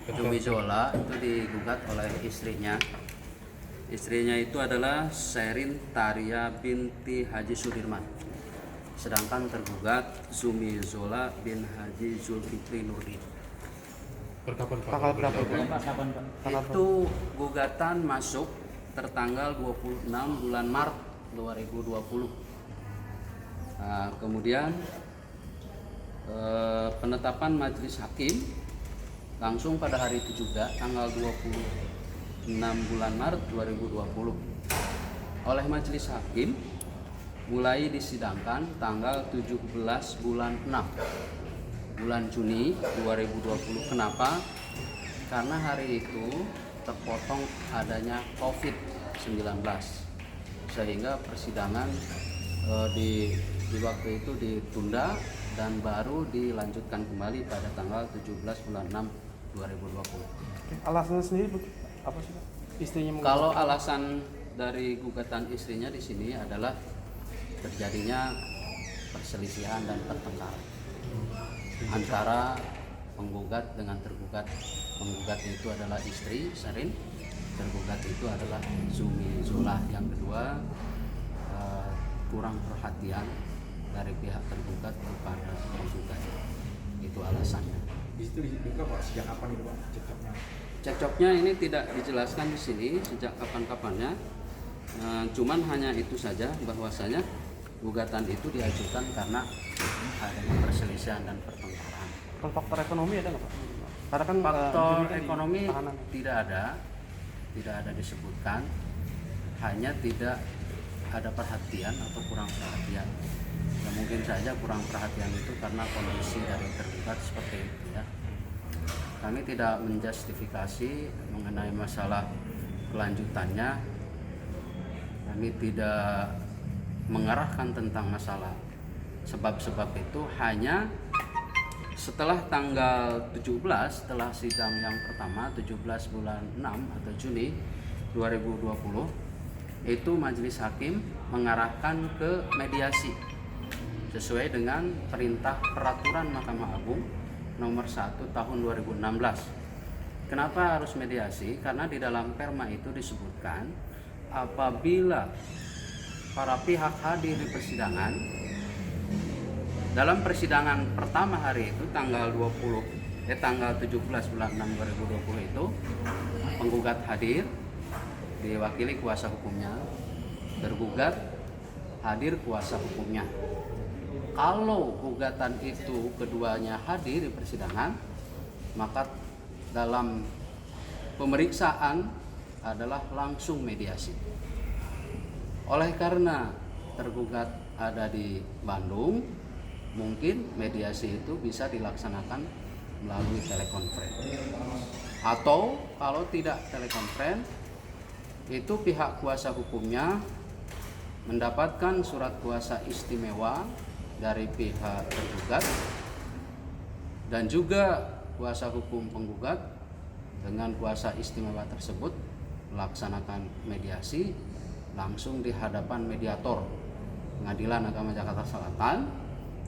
Zumi Zola itu digugat oleh istrinya. Istrinya itu adalah Sherin Taria binti Haji Sudirman. Sedangkan tergugat Zumi Zola bin Haji Zulfikri Nurdin. Tanggal berapa itu? Itu gugatan masuk tertanggal 26 bulan Maret 2020. Nah, kemudian penetapan majelis hakim langsung pada hari itu juga tanggal 26 bulan Maret 2020 oleh majelis hakim mulai disidangkan tanggal 17 bulan 6 bulan Juni 2020. Kenapa? Karena hari itu terpotong adanya COVID-19 sehingga persidangan di waktu itu ditunda dan baru dilanjutkan kembali pada tanggal 17 bulan 6 2020. Alasannya sendiri apa sih, Pak? Istrinya Kalau alasan dari gugatan istrinya di sini adalah terjadinya perselisihan dan pertengkaran antara penggugat dengan tergugat. Penggugat itu adalah istri Sherin, tergugat itu adalah Zumi Zola. Yang kedua, kurang perhatian dari pihak tergugat kepada penggugat. Itu alasannya. Di situ diduga Pak, sejak kapan itu Pak cekcoknya? Cekcoknya ini tidak dijelaskan di sini sejak kapan-kapannya. Cuman hanya itu saja bahwasanya gugatan itu diajukan karena adanya perselisihan dan pertengkaran. Kalau faktor ekonomi ada nggak, Pak? Karena kan Faktor kan ekonomi tahanan. tidak ada disebutkan, hanya tidak ada perhatian atau kurang perhatian. Ya, mungkin saja kurang perhatian itu karena kondisi dari tergugat seperti itu ya. Kami tidak menjustifikasi mengenai masalah kelanjutannya. Kami tidak mengarahkan tentang masalah sebab-sebab itu, hanya setelah tanggal 17, setelah sidang yang pertama 17 bulan 6 atau Juni 2020, itu majelis hakim mengarahkan ke mediasi sesuai dengan perintah peraturan Mahkamah Agung nomor 1 tahun 2016. Kenapa harus mediasi? Karena di dalam perma itu disebutkan apabila para pihak hadir di persidangan, dalam persidangan pertama hari itu tanggal 17 bulan 6 2020 itu penggugat hadir diwakili kuasa hukumnya, tergugat hadir kuasa hukumnya. Kalau gugatan itu keduanya hadir di persidangan, maka dalam pemeriksaan adalah langsung mediasi. Oleh karena tergugat ada di Bandung, mungkin mediasi itu bisa dilaksanakan melalui telekonferensi. Atau kalau tidak telekonferensi, itu pihak kuasa hukumnya mendapatkan surat kuasa istimewa dari pihak tergugat dan juga kuasa hukum penggugat dengan kuasa istimewa tersebut melaksanakan mediasi langsung di hadapan mediator Pengadilan Agama Jakarta Selatan,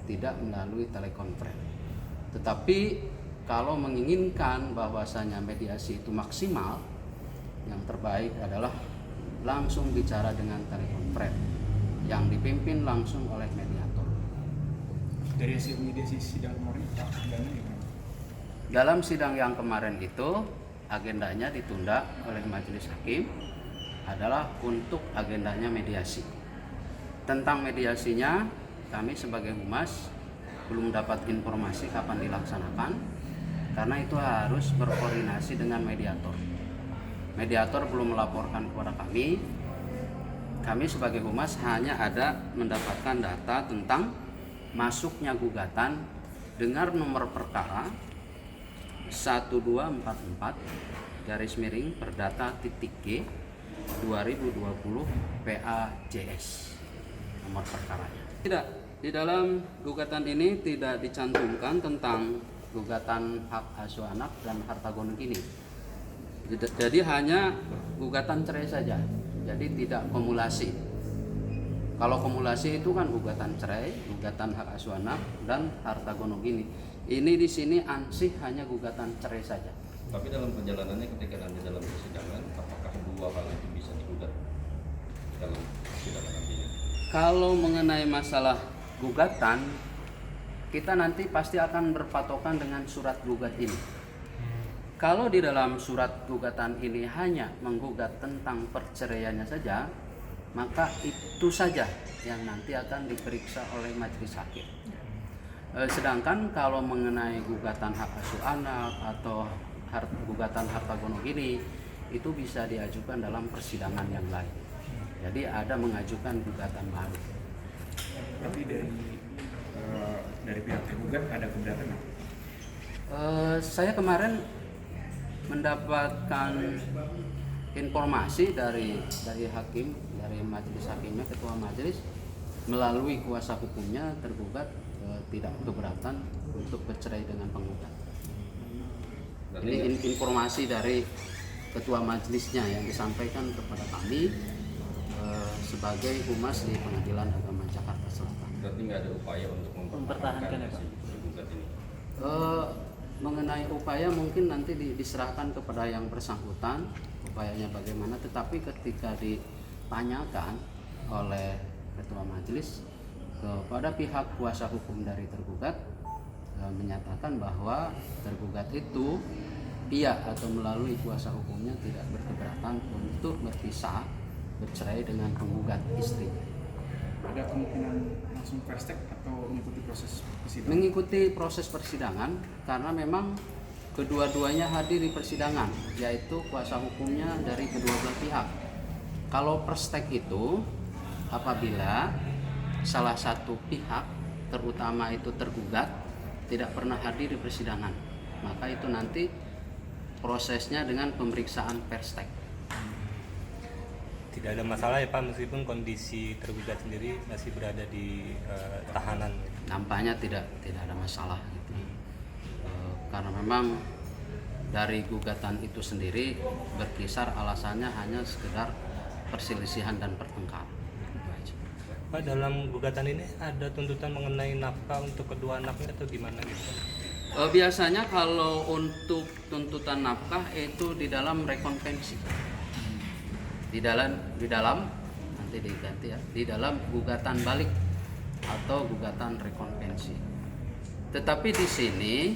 tidak melalui telekonferensi. Tetapi kalau menginginkan bahwasanya mediasi itu maksimal, yang terbaik adalah langsung bicara dengan telekonferensi yang dipimpin langsung oleh mediator. Dari hasil mediasi sidang kemarin Pak, agendanya gimana? Dalam sidang yang kemarin itu agendanya ditunda oleh majelis hakim adalah untuk agendanya mediasi. Tentang mediasinya kami sebagai humas belum dapat informasi kapan dilaksanakan, karena itu harus berkoordinasi dengan mediator. Mediator belum melaporkan kepada kami. Kami sebagai humas hanya ada mendapatkan data tentang masuknya gugatan dengan nomor perkara 1244 Perdata G 2020 PAJS nomor perkaranya. Tidak, di dalam gugatan ini tidak dicantumkan tentang gugatan hak asuh anak dan harta gonung kini. Jadi hanya gugatan cerai saja. Jadi tidak kumulasi. Kalau kumulasi itu kan gugatan cerai, gugatan hak asuh anak dan harta gonung kini. Ini di sini ansih hanya gugatan cerai saja. Tapi dalam perjalanannya ketika nanti dalam persidangan, apakah dua hal itu bisa digugat dalam persidangan nantinya? Kalau mengenai masalah gugatan, kita nanti pasti akan berpatokan dengan surat gugat ini. Kalau di dalam surat gugatan ini hanya menggugat tentang perceraiannya saja, maka itu saja yang nanti akan diperiksa oleh majelis hakim. Sedangkan kalau mengenai gugatan hak asuh anak atau gugatan harta gono ini, itu bisa diajukan dalam persidangan yang lain. Jadi ada mengajukan gugatan baru. Tapi dari pihak tergugat ada keberatan nggak? Saya kemarin mendapatkan informasi dari hakim, dari majelis hakimnya, ketua majelis, melalui kuasa hukumnya tergugat tidak keberatan untuk bercerai dengan penggugat. Ini informasi dari ketua majelisnya yang disampaikan kepada kami sebagai humas di Pengadilan Agama Jakarta Selatan. Berarti nggak ada upaya untuk mempertahankan ya Pak tergugat ini? Mengenai upaya mungkin nanti diserahkan kepada yang bersangkutan upayanya bagaimana, tetapi ketika ditanyakan oleh ketua majelis kepada pihak kuasa hukum dari tergugat, menyatakan bahwa tergugat itu atau melalui kuasa hukumnya tidak berkeberatan untuk berpisah, bercerai dengan penggugat istrinya. Ada kemungkinan langsung perstek atau mengikuti proses persidangan? Mengikuti proses persidangan karena memang kedua-duanya hadir di persidangan, yaitu kuasa hukumnya dari kedua belah pihak. Kalau perstek itu apabila salah satu pihak, terutama itu tergugat, tidak pernah hadir di persidangan, maka itu nanti prosesnya dengan pemeriksaan perstek. Tidak ada masalah ya Pak, meskipun kondisi tergugat sendiri masih berada di tahanan. Nampaknya tidak ada masalah gitu. Karena memang dari gugatan itu sendiri berkisar alasannya hanya sekedar perselisihan dan pertengkaran. Itu aja. Pak, dalam gugatan ini ada tuntutan mengenai nafkah untuk kedua anaknya atau gimana gitu? Biasanya kalau untuk tuntutan nafkah itu di dalam rekonvensi. Di dalam nanti diganti ya, di dalam gugatan balik atau gugatan rekonvensi. Tetapi di sini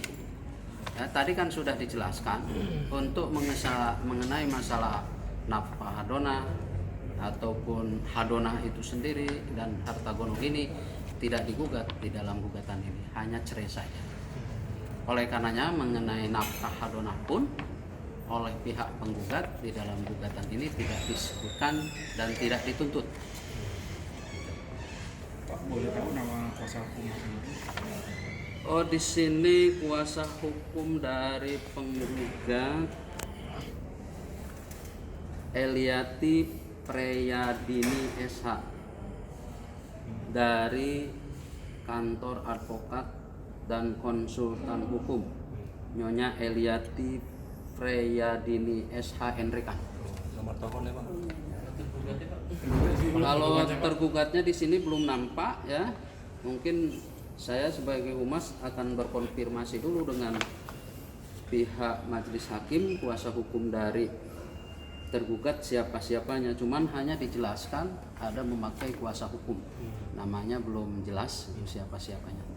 ya, tadi kan sudah dijelaskan untuk mengenai masalah nafkah hadonah ataupun hadonah itu sendiri dan harta gono ini tidak digugat di dalam gugatan ini, hanya cerai saja. Oleh karenanya mengenai nafkah hadonah pun oleh pihak penggugat di dalam gugatan ini tidak disebutkan dan tidak dituntut. Pak, boleh tahu nama kuasa hukum sendiri? Di sini kuasa hukum dari penggugat Eliati Preyadini SH dari kantor advokat dan konsultan hukum Nyonya Eliati Preyadini SH Henrikan. Nomor telepon ya Pak? Kalau tergugatnya di sini belum nampak ya. Mungkin saya sebagai humas akan berkonfirmasi dulu dengan pihak majelis hakim, kuasa hukum dari tergugat siapa-siapanya. Cuman hanya dijelaskan ada memakai kuasa hukum. Namanya belum jelas siapa-siapanya.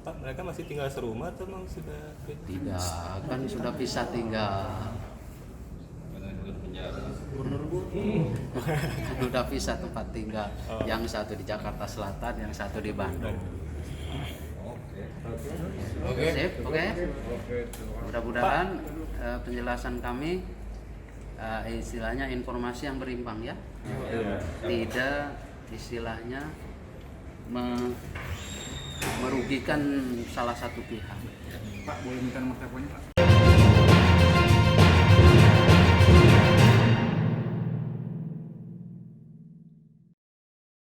Pak, mereka masih tinggal serumah atau memang sudah beda? Tidak, kan sudah bisa tinggal. Sudah bisa tempat tinggal. Yang satu di Jakarta Selatan, yang satu di Bandung. Sip, oke. Mudah-mudahan penjelasan kami istilahnya informasi yang berimbang ya. Tidak istilahnya merugikan salah satu pihak. Pak, boleh minta nomor teleponnya Pak?